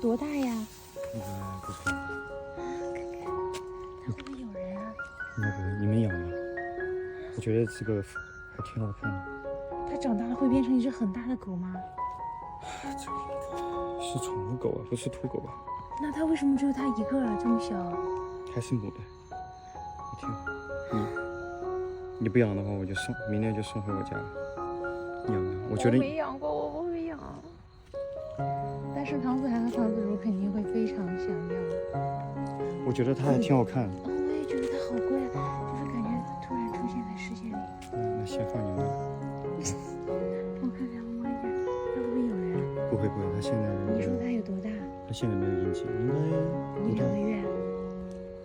多大呀？不知道。它会不会有人啊？应该不会，你们养吗？我觉得这个还挺好看的。它长大了会变成一只很大的狗吗？这个是宠物狗啊，不是土狗吧？那它为什么只有它一个啊？这么小？还是母的。我天，你不养的话，我就明天就送回我家养了。我觉得我没养过，我不会养。但是唐子涵和唐子茹肯定会非常想要。我觉得它还挺好看的。哦，我也觉得它好乖，就是感觉它突然出现在视线里。那先放你那。我看看，我摸一下，它会不会有人？不会，它现在。你说它有多大？它现在没有阴茎，应该1、2个月。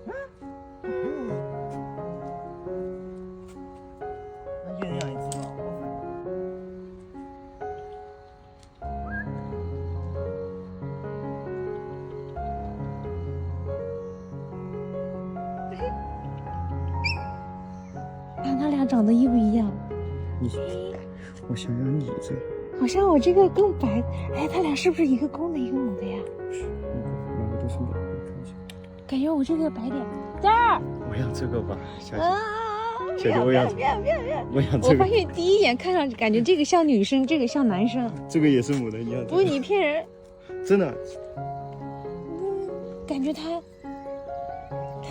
那一人养一只吧，看它俩长得一不一样？我想养你这个。好像我这个更白。哎，它俩是不是一个公的，一个母的呀？两个都是母的，我看一下。感觉我这个白点。这儿。我养这个吧，小姐。小姐，我养这个。我发现第一眼看上去感觉这个像女生，这个像男生。这个也是母的，你养。不是你骗人。真的。感觉它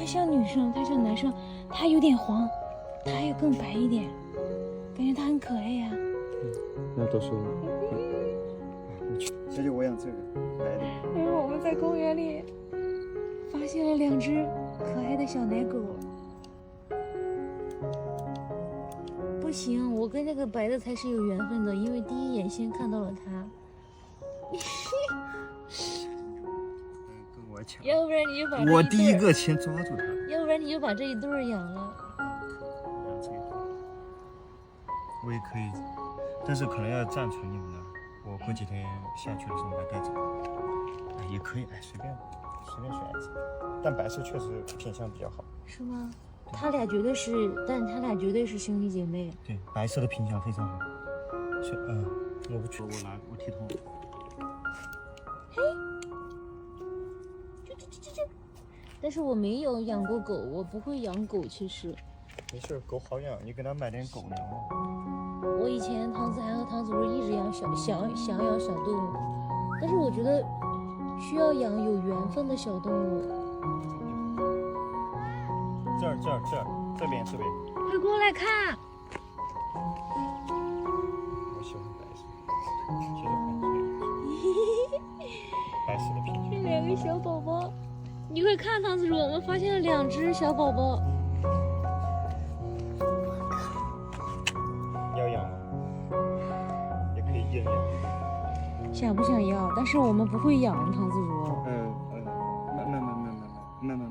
像女生，它像男生，它有点黄，它还有更白一点，感觉它很可爱呀。那都是我。小姐，我养这个白的。因为我们在公园里发现了2只可爱的小奶狗。不行，我跟这个白的才是有缘分的，因为第一眼先看到了它。跟我抢。要不然你就把我第一个先抓住它。要不然你就把这一对养了。养这个。我也可以，但是可能要暂存你们那儿。我过几天下去的时候把它带走。也可以，随便选一只。但白色确实品相比较好。是吗？他俩绝对是，但他俩绝对是兄弟姐妹。对，白色的品相非常好。我不去，我剃头。嘿，这。但是我没有养过狗，我不会养狗，其实。没事，狗好养，你给它买点狗粮。我以前唐子涵和唐子茹一直想养小动物，但是我觉得需要养有缘分的小动物。这边，快过来看！我喜欢白色，其实白色的品相。这2个小宝宝，你快看，唐子茹，我们发现了2只小宝宝。要养吗？也可以一人养。想不想要？但是我们不会养，唐子茹。慢慢，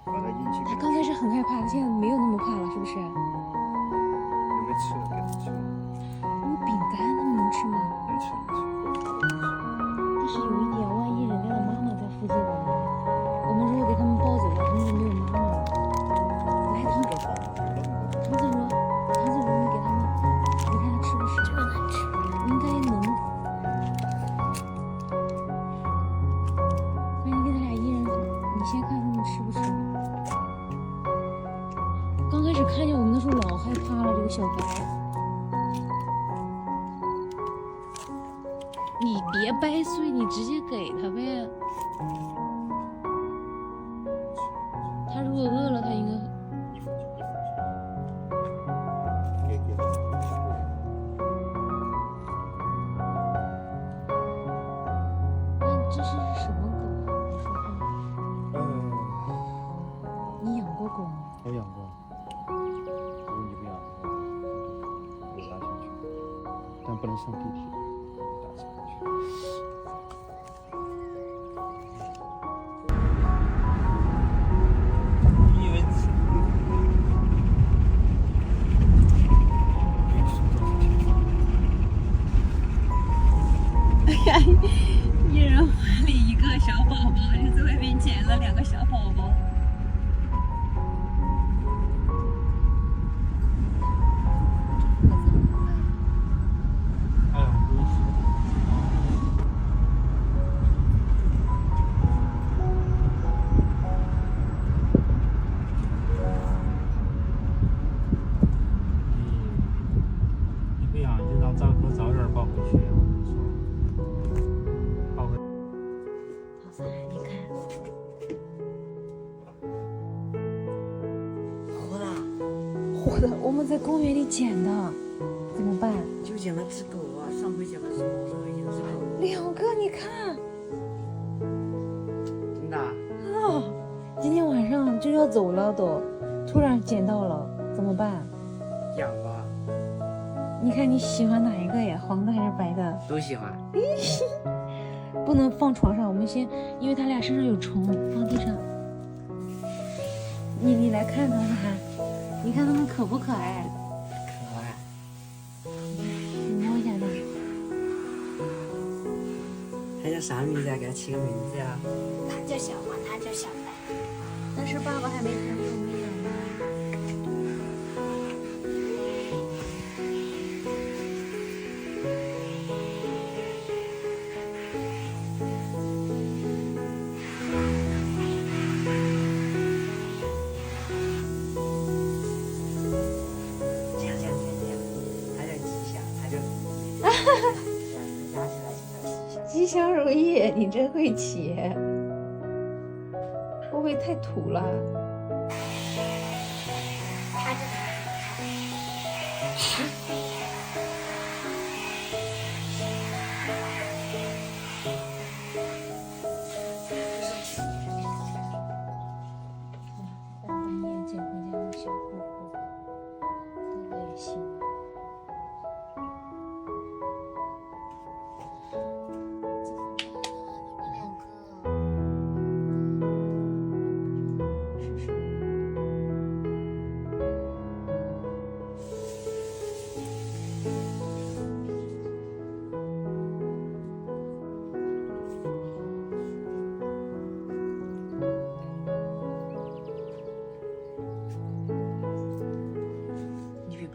把它引进。他刚开始很害怕，他现在没有那么怕了，是不是？有没有吃的？给它吃。有饼干，他们能吃吗？能吃。但是有一点，万一人家的妈妈在附近怎么办？我们如果给他们抱走了，他们就没有妈妈了。来，唐子茹，你给他们，你看他吃不吃？这个难吃，应该能。那你给他俩一人，你先看他们吃不吃。刚开始看见我们的时候老害怕了，这个小白。你别掰碎，你直接给他呗。他如果饿了，他应该。给。那这是什么狗啊？你说看。你养过狗吗？我养过。如果你不养的话，我拉上去，但不能上地铁，打车过去。你以为哎呀，一人怀里一个小宝宝，就在外面捡了2个小宝宝。活的，我们在公园里捡的，怎么办？就捡了只狗啊，上回捡的是猫，这回捡的是狗。2个，你看。真的啊？哦，今天晚上就要走了都，突然捡到了，怎么办？养吧。你看你喜欢哪一个呀？黄的还是白的？都喜欢。不能放床上，我们先，因为它俩身上有虫，放地上。你来看它们还，你看它们可不可爱？可爱。你摸一下它。它叫啥名字呀？给它起个名字呀？它叫小黄，它叫小白。但是爸爸还没有养呢。吉祥如意，你真会起，会不会太土了？它这个大半夜捡回家的小虎虎，这个也行。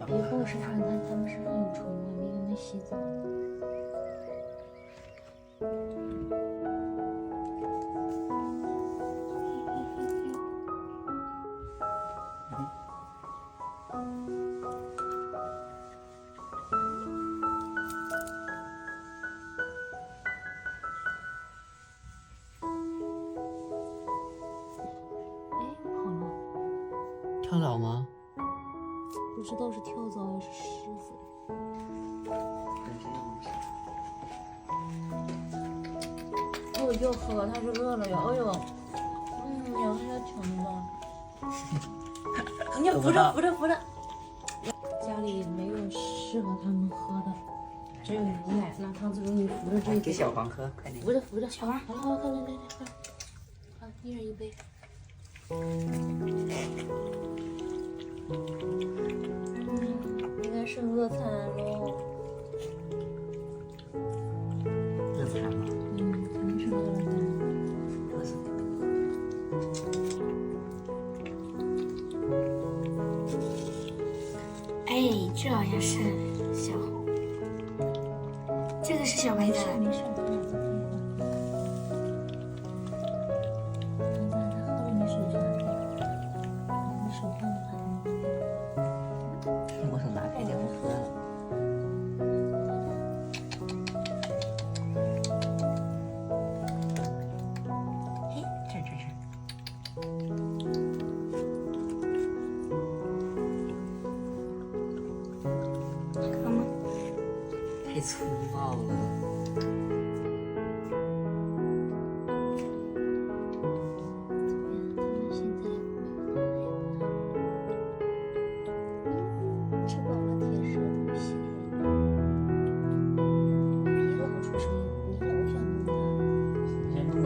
以后是看看他们身上有虫了，没给他们洗澡。哎，跑了。跳蚤吗？不知道是跳蚤还是虱子。哦，要喝，它是饿了呀！哎呦，咬它要疼了。你扶着扶着扶着。家里没有适合他们喝的，只有牛奶。拿汤匙给你扶着这一给杯。小黄喝，快点。扶着扶着，小黄，好了好了，快来来来快，好，一人一杯。应该是饿惨喽。饿惨了。肯定是饿了的。哎，这好像是小红，这个是小白的。没事，他俩在配合。他喝了你手上，你手碰着他。我手拿开给他喝。嘿，这。喝吗？太粗暴了。吃饱了舔舌头洗脸，别老出声音，你老想弄它。先弄它。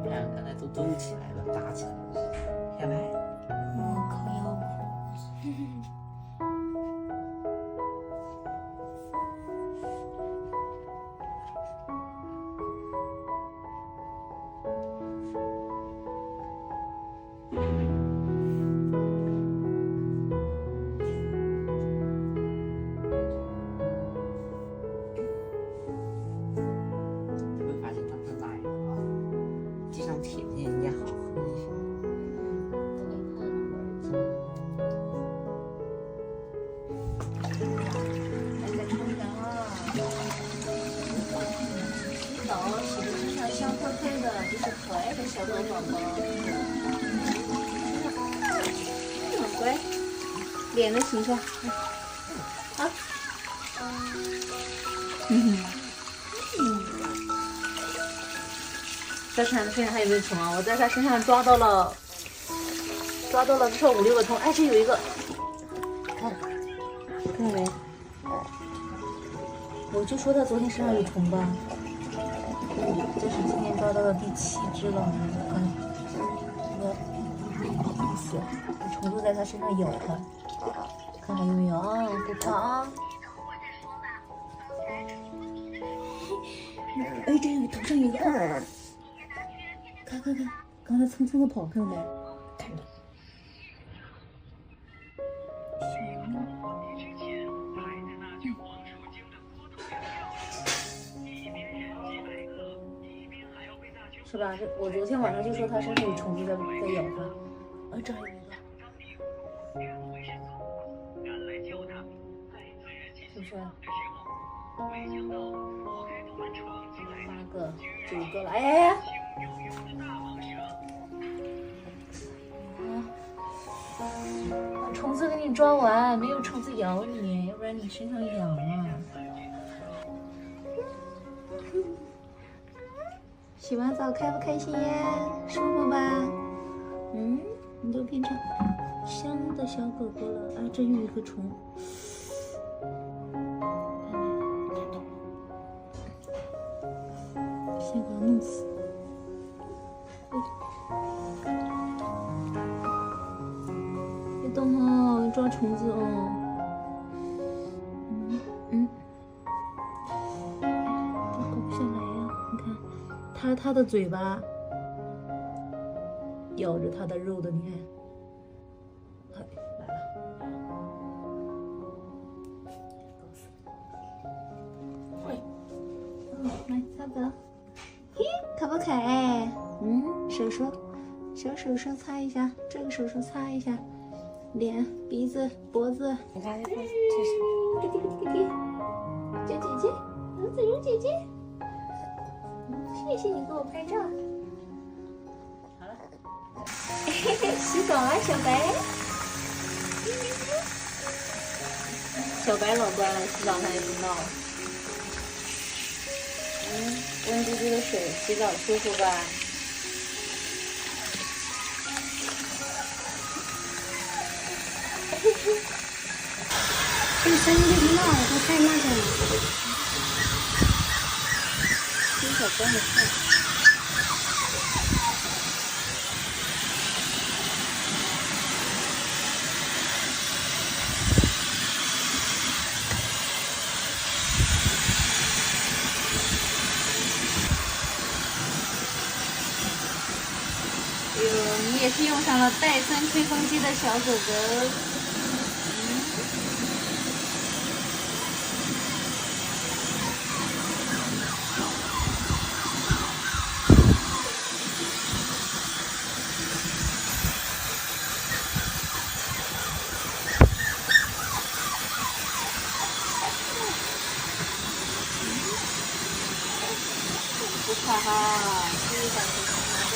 对。刚才都动起来了，打起来了，下来。我靠腰脯。你会发现它在哪一个啊？地上上贴贴，人家好喝一些。还在冲凉啊！洗澡洗的身上香喷喷的，就是可爱的小狗宝宝。很乖，脸的形象。好。在看身上还有没有虫啊？我在它身上抓到了至少5、6个虫。哎，这有一个，看到没？我就说它昨天身上有虫吧。这是今天抓到的第7只了。看，意思，虫都在它身上咬它。看还有没有啊？不怕啊！哎，这个头上有一个二。看，刚才蹭蹭的跑，看到没？看到。是吧？我昨天晚上就说它身上有虫子在咬它。这还有一个。是不是？8个、9个了，哎！把虫子给你抓完，没有虫子咬你，要不然你身上痒啊。洗完澡开不开心呀？舒服吧？你都变成香的小狗狗了啊！这又一个虫。先把它弄死。别动哦，抓虫子哦。它搞不下来呀！你看，它的嘴巴咬着它的肉的，你看。来了。会。来擦走。嘿，可不可爱？手手擦一下，这个手擦一下，脸、鼻子、脖子。你看，这是滴滴滴滴滴，叫姐姐，子荣姐姐。谢谢你给我拍照。好了，洗澡了，小白。小白老乖了，洗澡它也不闹。温嘟嘟的水，洗澡舒服吧？这个声音就听到了，它太那个了。听小关的事。你也是用上了戴森吹风机的小狗狗。不怕哈，这一下子拿着。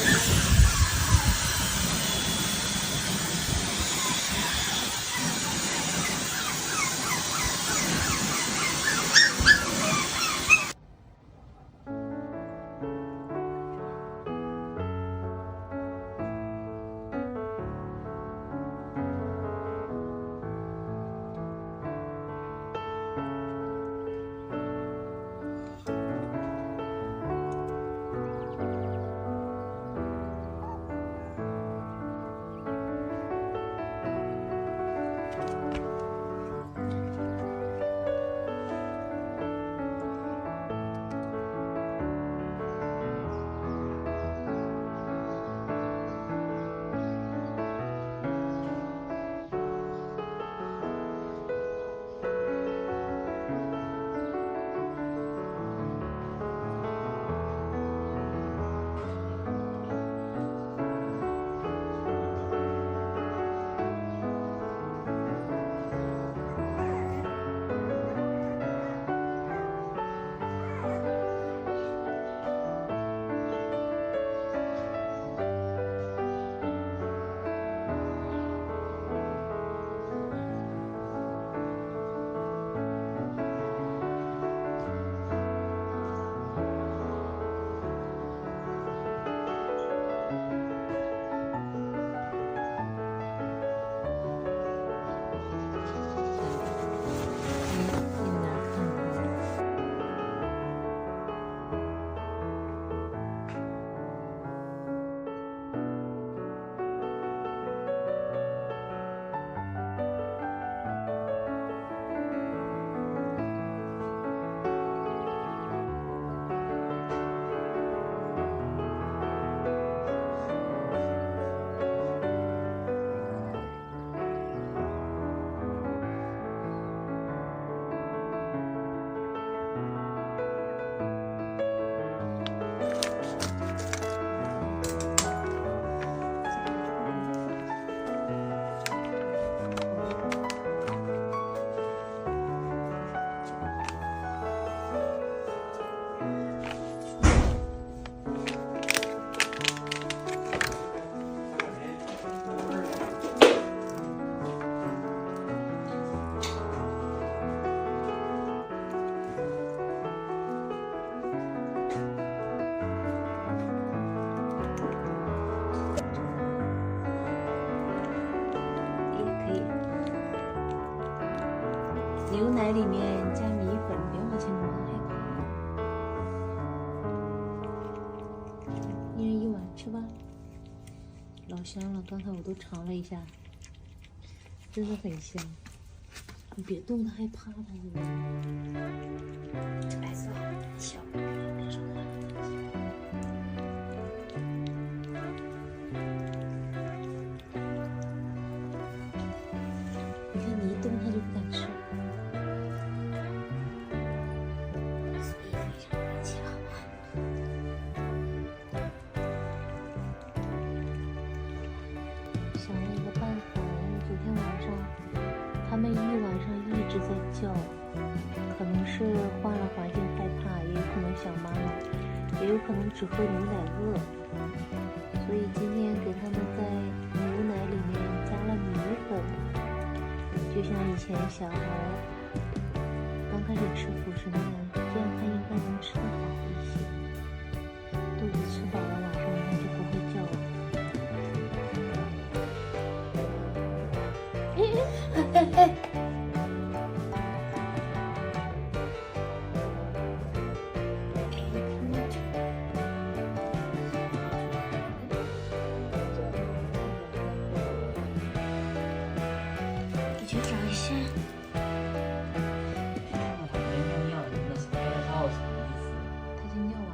奶里面加米粉，别往前挪，害怕。一人一碗，吃吧。老香了，刚才我都尝了一下，真的很香。你别动它，害怕它是吧？这白色很小，那种的。你看你一动它就不敢吃。所以非常人气，好不好？想了一个办法，因为昨天晚上他们晚上一直在叫，可能是换了环境害怕，也有可能想妈妈，也有可能只喝牛奶饿，所以今天给他们在牛奶里面加了米粉，就像以前小孩刚开始吃辅食那样，这样他应该能吃得好一些。肚子吃饱了，晚上他就不会叫了。你去找一下。他没尿尿，那是该绕什么意思？他已经尿完了。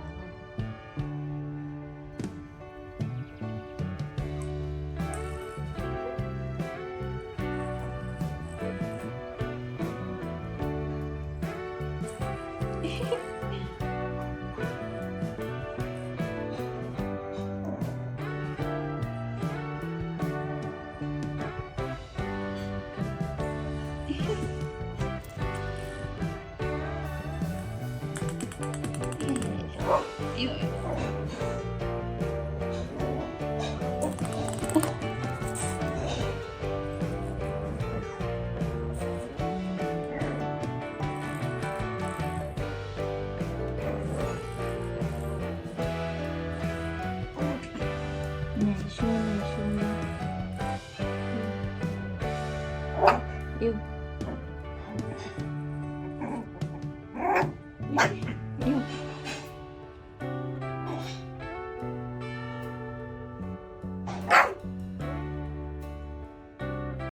奶羞奶羞呢？哟。